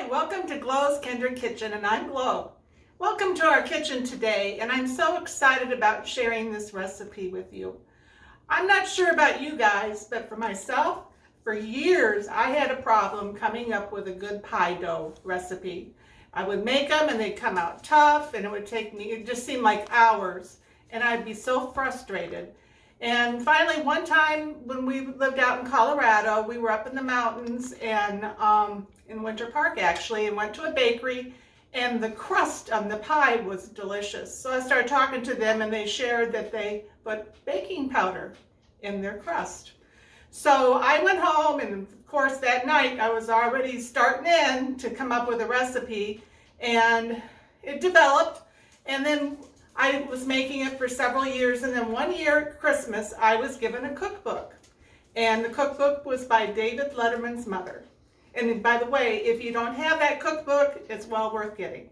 welcome to Glow's Kindred Kitchen, and I'm Glow. Welcome to our kitchen today, and I'm so excited about sharing this recipe with you. I'm not sure about you guys, but for myself, for years I had a problem coming up with a good pie dough recipe. I would make them and they'd come out tough, and it just seemed like hours, and I'd be so frustrated. And finally, one time when we lived out in Colorado, we were up in the mountains and in Winter Park actually, and went to a bakery, and the crust on the pie was delicious. So I started talking to them, and they shared that they put baking powder in their crust. So I went home, and of course that night I was already starting in to come up with a recipe, and it developed, and then I was making it for several years, and then one year at Christmas I was given a cookbook, and the cookbook was by David Letterman's mother. And by the way, if you don't have that cookbook, it's well worth getting.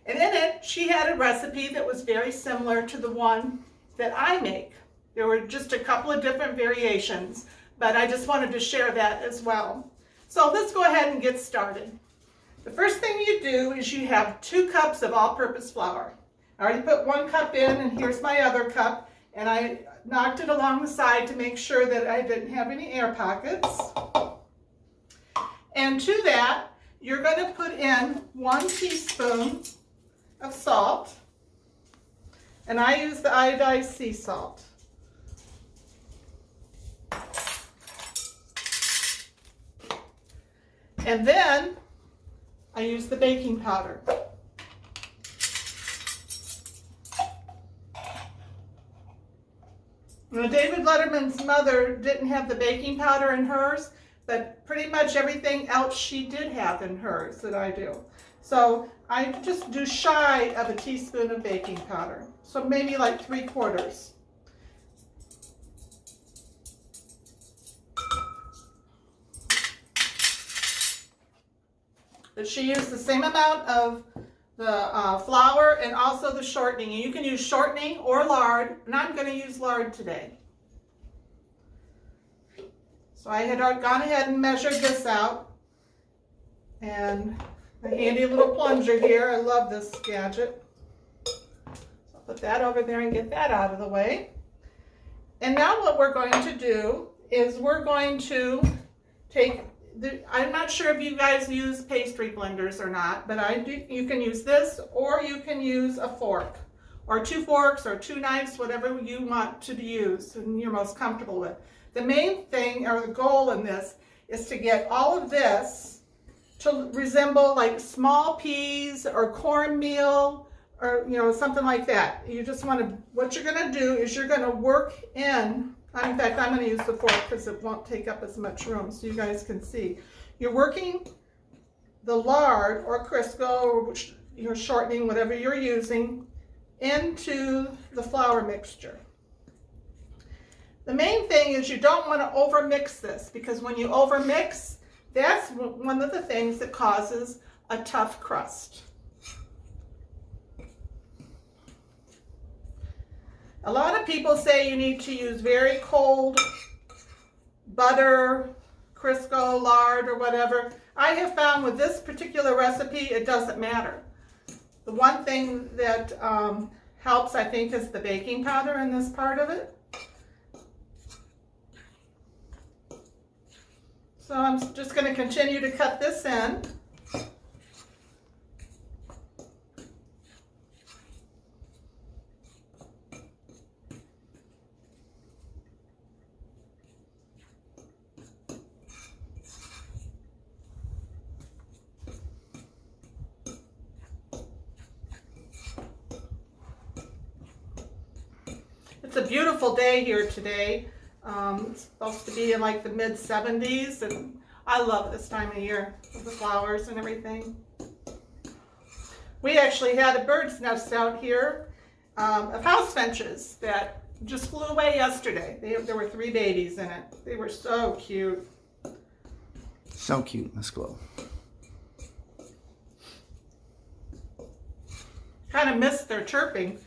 And in it, she had a recipe that was very similar to the one that I make. There were just a couple of different variations, but I just wanted to share that as well. So let's go ahead and get started. The first thing you do is you have 2 cups of all-purpose flour. I already put 1 cup in, and here's my other cup, and I knocked it along the side to make sure that I didn't have any air pockets. And to that, you're going to put in 1 teaspoon of salt, and I use the iodized sea salt. And then I use the baking powder. Now, David Letterman's mother didn't have the baking powder in hers, but pretty much everything else she did have in hers that I do. So I just do shy of a teaspoon of baking powder. So maybe like 3/4. But she used the same amount of the flour and also the shortening. And you can use shortening or lard, and I'm going to use lard today. So I had gone ahead and measured this out, and a handy little plunger here. I love this gadget. So I'll put that over there and get that out of the way. And now what we're going to do is we're going to take I'm not sure if you guys use pastry blenders or not, but you can use this, or you can use a fork, or 2 forks, or 2 knives, whatever you want to use and you're most comfortable with. The main thing, or the goal in this, is to get all of this to resemble like small peas or cornmeal, or something like that. You just want to, what you're going to do is you're going to work in fact, I'm going to use the fork because it won't take up as much room so you guys can see. You're working the lard or Crisco, or you're shortening, whatever you're using, into the flour mixture. The main thing is you don't want to overmix this, because when you overmix, that's one of the things that causes a tough crust. A lot of people say you need to use very cold butter, Crisco, lard, or whatever. I have found with this particular recipe, it doesn't matter. The one thing that helps, I think, is the baking powder in this part of it. So I'm just going to continue to cut this in. It's a beautiful day here today. It's supposed to be in like the mid-70s, and I love this time of year with the flowers and everything. We actually had a bird's nest out here of house finches that just flew away yesterday. There were 3 babies in it. They were so cute. So cute, Miss Glow. Kind of missed their chirping.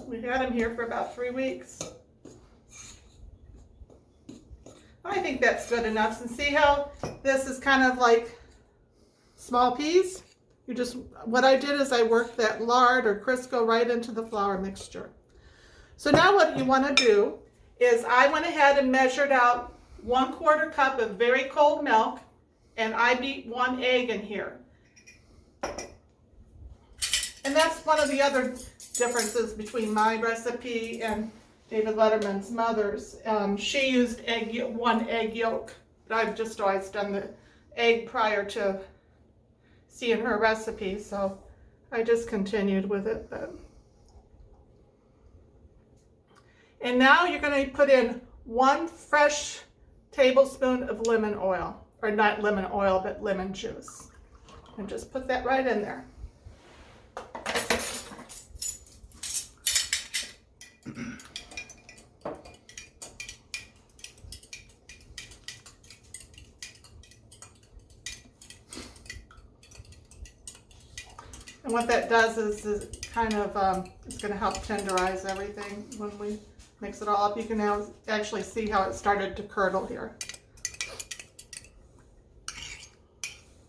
We had them here for about 3 weeks. I think that's good enough. And see how this is kind of like small peas, what I did is I worked that lard or Crisco right into the flour mixture. So now what you want to do is I went ahead and measured out 1/4 cup of very cold milk, and I beat 1 egg in here. And that's one of the other differences between my recipe and David Letterman's mother's. She used 1 egg yolk, but I've just always done the egg prior to seeing her recipe, so I just continued with it. And now you're going to put in 1 fresh tablespoon of lemon oil, or not lemon oil, but lemon juice. And just put that right in there. And what that does is kind of, it's going to help tenderize everything when we mix it all up. You can now actually see how it started to curdle here.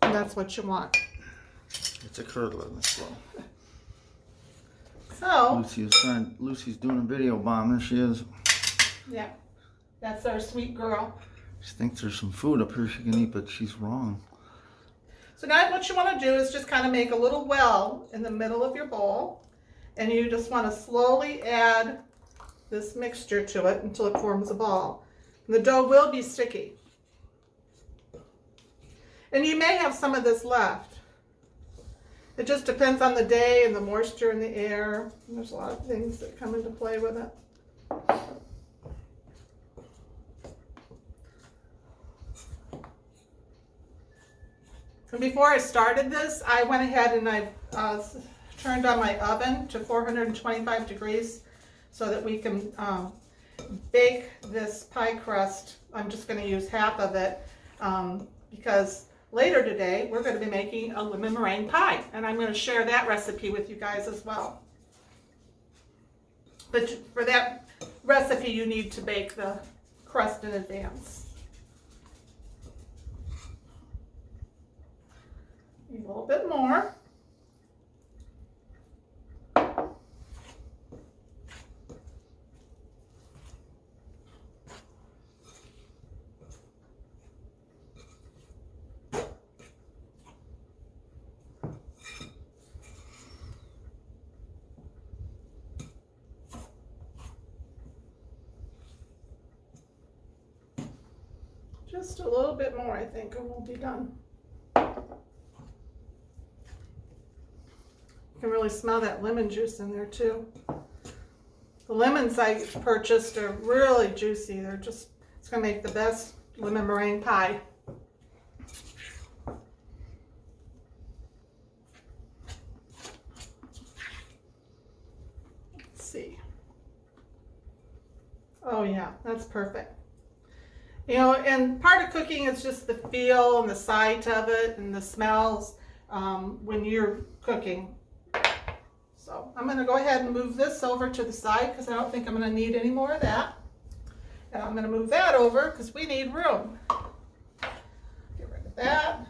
And that's what you want. It's a curdler, Miss Flo. So, Lucy's doing a video bomb. There she is. Yeah, that's our sweet girl. She thinks there's some food up here she can eat, but she's wrong. So now what you want to do is just kind of make a little well in the middle of your bowl, and you just want to slowly add this mixture to it until it forms a ball. And the dough will be sticky. And you may have some of this left. It just depends on the day and the moisture in the air. There's a lot of things that come into play with it. And before I started this, I went ahead and I turned on my oven to 425 degrees so that we can bake this pie crust. I'm just going to use half of it because later today we're going to be making a lemon meringue pie, and I'm going to share that recipe with you guys as well. But for that recipe, you need to bake the crust in advance. A little bit more. Just a little bit more, I think, and we'll be done. You can really smell that lemon juice in there too. The lemons I purchased are really juicy. It's gonna make the best lemon meringue pie. Let's see. Oh yeah, that's perfect. You know, and part of cooking is just the feel and the sight of it and the smells when you're cooking. So I'm going to go ahead and move this over to the side because I don't think I'm going to need any more of that. And I'm going to move that over because we need room. Get rid of that.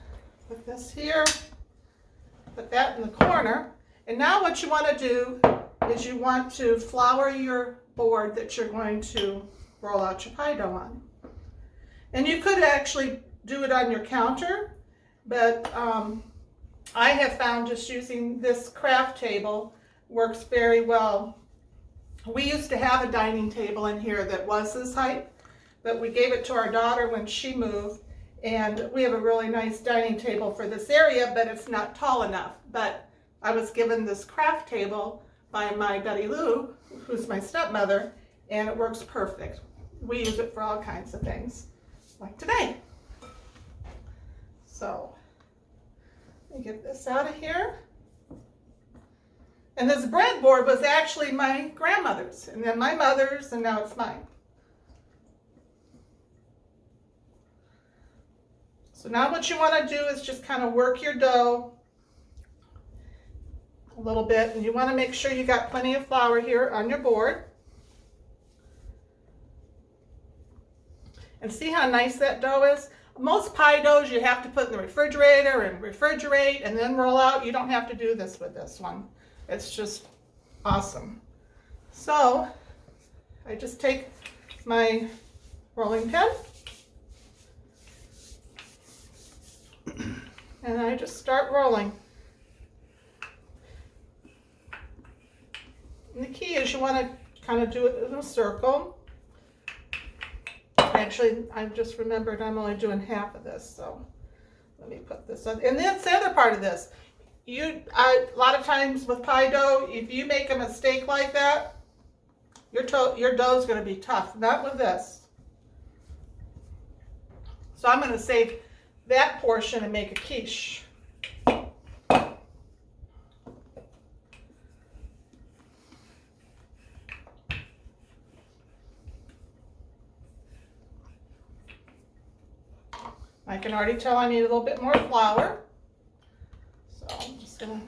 Put this here. Put that in the corner. And now what you want to do is you want to flour your board that you're going to roll out your pie dough on. And you could actually do it on your counter, but I have found just using this craft table works very well. We used to have a dining table in here that was this height, but we gave it to our daughter when she moved, and we have a really nice dining table for this area, but it's not tall enough. But I was given this craft table by my Betty Lou, who's my stepmother, and it works perfect. We use it for all kinds of things, like today. So, let me get this out of here. And this breadboard was actually my grandmother's, and then my mother's, and now it's mine. So now what you want to do is just kind of work your dough a little bit, and you want to make sure you got plenty of flour here on your board. And see how nice that dough is? Most pie doughs you have to put in the refrigerator and refrigerate and then roll out. You don't have to do this with this one. It's just awesome. So I just take my rolling pin and I just start rolling. And the key is you want to kind of do it in a circle. Actually, I just remembered I'm only doing half of this, so let me put this on. And that's the other part of this. A lot of times with pie dough, if you make a mistake like that, your dough is going to be tough. Not with this. So I'm going to save that portion and make a quiche. I can already tell I need a little bit more flour. So I'm just going to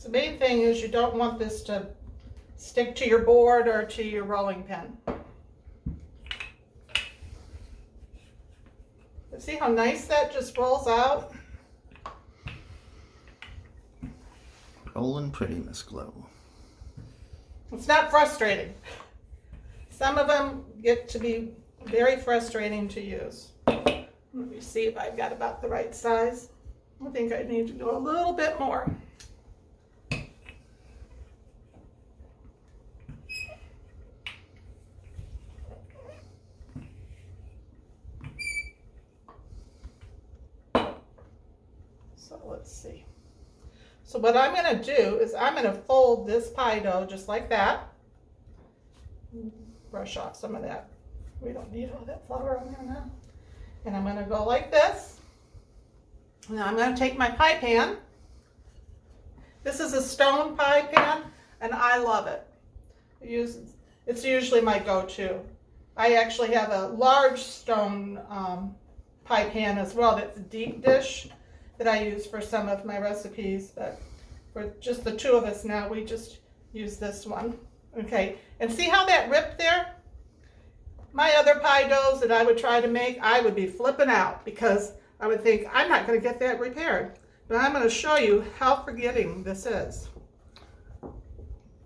the main thing is you don't want this to stick to your board or to your rolling pin. But see how nice that just rolls out? Rolling pretty, Miss Glow. It's not frustrating. Some of them get to be very frustrating to use. Let me see if I've got about the right size. I think I need to go a little bit more. So let's see. So what I'm going to do is I'm going to fold this pie dough just like that. Brush off some of that. We don't need all that flour on there now. And I'm going to go like this. Now I'm going to take my pie pan. This is a stone pie pan and I love it. It's usually my go-to. I actually have a large stone pie pan as well that's a deep dish that I use for some of my recipes, but for just the two of us now, we just use this one. Okay, and see how that ripped there? My other pie doughs that I would try to make, I would be flipping out because I would think, I'm not going to get that repaired. But I'm going to show you how forgiving this is.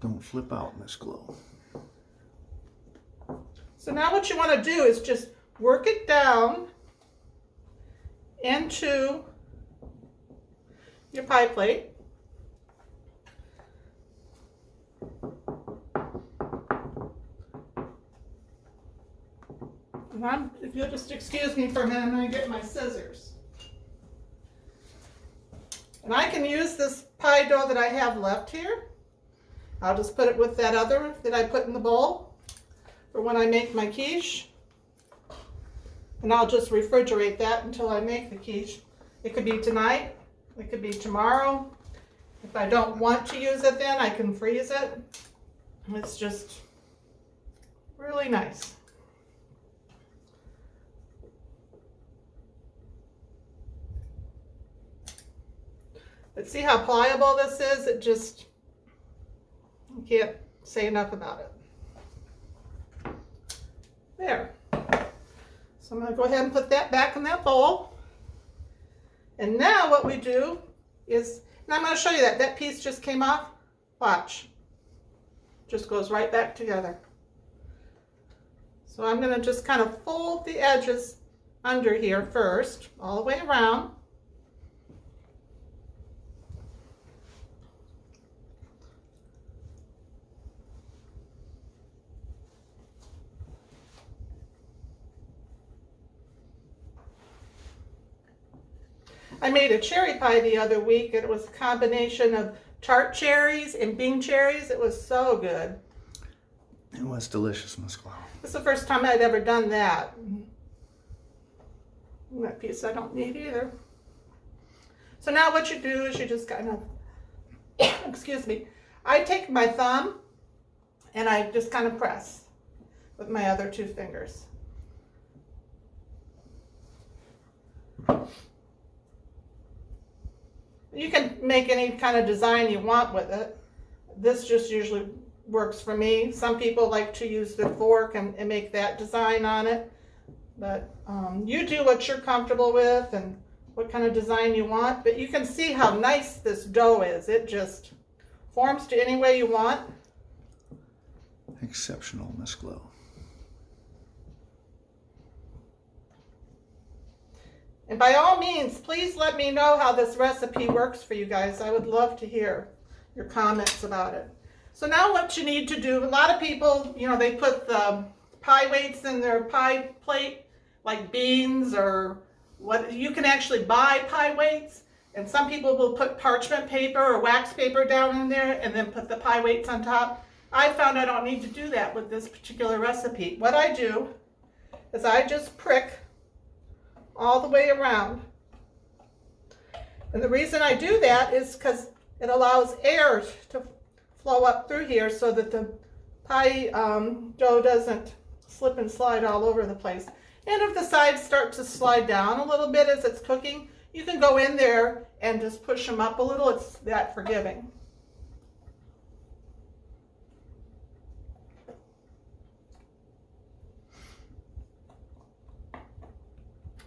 Don't flip out, Miss Glow. So now what you want to do is just work it down into your pie plate. And if you'll just excuse me for a minute, I'm going to get my scissors. And I can use this pie dough that I have left here. I'll just put it with that other that I put in the bowl for when I make my quiche. And I'll just refrigerate that until I make the quiche. It could be tonight. It could be tomorrow. If I don't want to use it then, I can freeze it. It's just really nice. But see how pliable this is? It just, I can't say enough about it. There. So I'm going to go ahead and put that back in that bowl. And now what we do is, and I'm going to show you that piece just came off. Watch. Just goes right back together. So I'm going to just kind of fold the edges under here first, all the way around. I made a cherry pie the other week. It was a combination of tart cherries and Bing cherries. It was so good. It was delicious, Miss Glow. It's the first time I'd ever done that. That piece I don't need either. So now what you do is you just kind of, excuse me, I take my thumb and I just kind of press with my other two fingers. You can make any kind of design you want with it. This just usually works for me. Some people like to use the fork and make that design on it. But you do what you're comfortable with and what kind of design you want. But you can see how nice this dough is. It just forms to any way you want. Exceptional, Miss Glow. And by all means, please let me know how this recipe works for you guys. I would love to hear your comments about it. So now what you need to do, a lot of people, you know, they put the pie weights in their pie plate, like beans or what. You can actually buy pie weights, and some people will put parchment paper or wax paper down in there and then put the pie weights on top. I found I don't need to do that with this particular recipe. What I do is I just prick all the way around. And the reason I do that is because it allows air to flow up through here so that the pie dough doesn't slip and slide all over the place. And if the sides start to slide down a little bit as it's cooking, you can go in there and just push them up a little. It's that forgiving.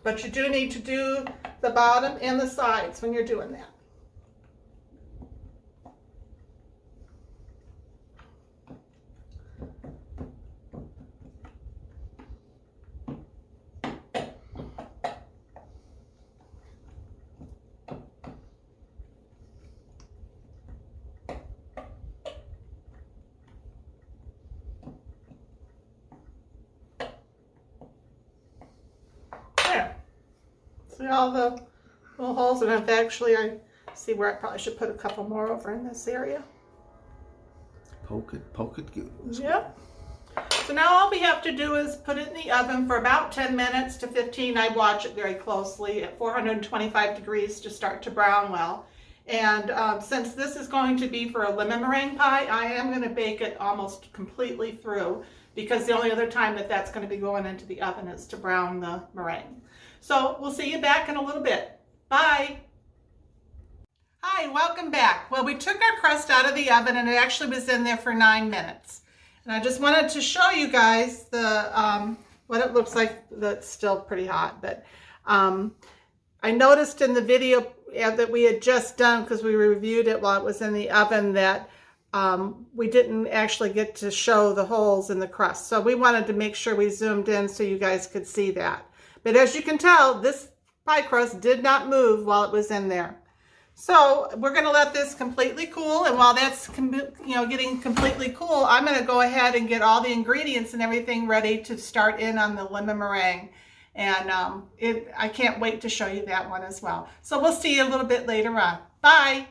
But you do need to do the bottom and the sides when you're doing that. There. See all the little holes? And if actually I see where I probably should put a couple more over in this area. Poke it good. Yep. So now all we have to do is put it in the oven for about 10 minutes to 15. I watch it very closely at 425 degrees to start to brown well. And since this is going to be for a lemon meringue pie, I am going to bake it almost completely through, because the only other time that that's going to be going into the oven is to brown the meringue. So we'll see you back in a little bit. Bye. Hi, welcome back. Well, we took our crust out of the oven and it actually was in there for 9 minutes. And I just wanted to show you guys the what it looks like. That's still pretty hot, but I noticed in the video that we had just done, because we reviewed it while it was in the oven, that we didn't actually get to show the holes in the crust. So we wanted to make sure we zoomed in so you guys could see that. But as you can tell, this pie crust did not move while it was in there. So we're going to let this completely cool, and while that's getting completely cool, I'm going to go ahead and get all the ingredients and everything ready to start in on the lemon meringue. And I can't wait to show you that one as well. So we'll see you a little bit later on. Bye!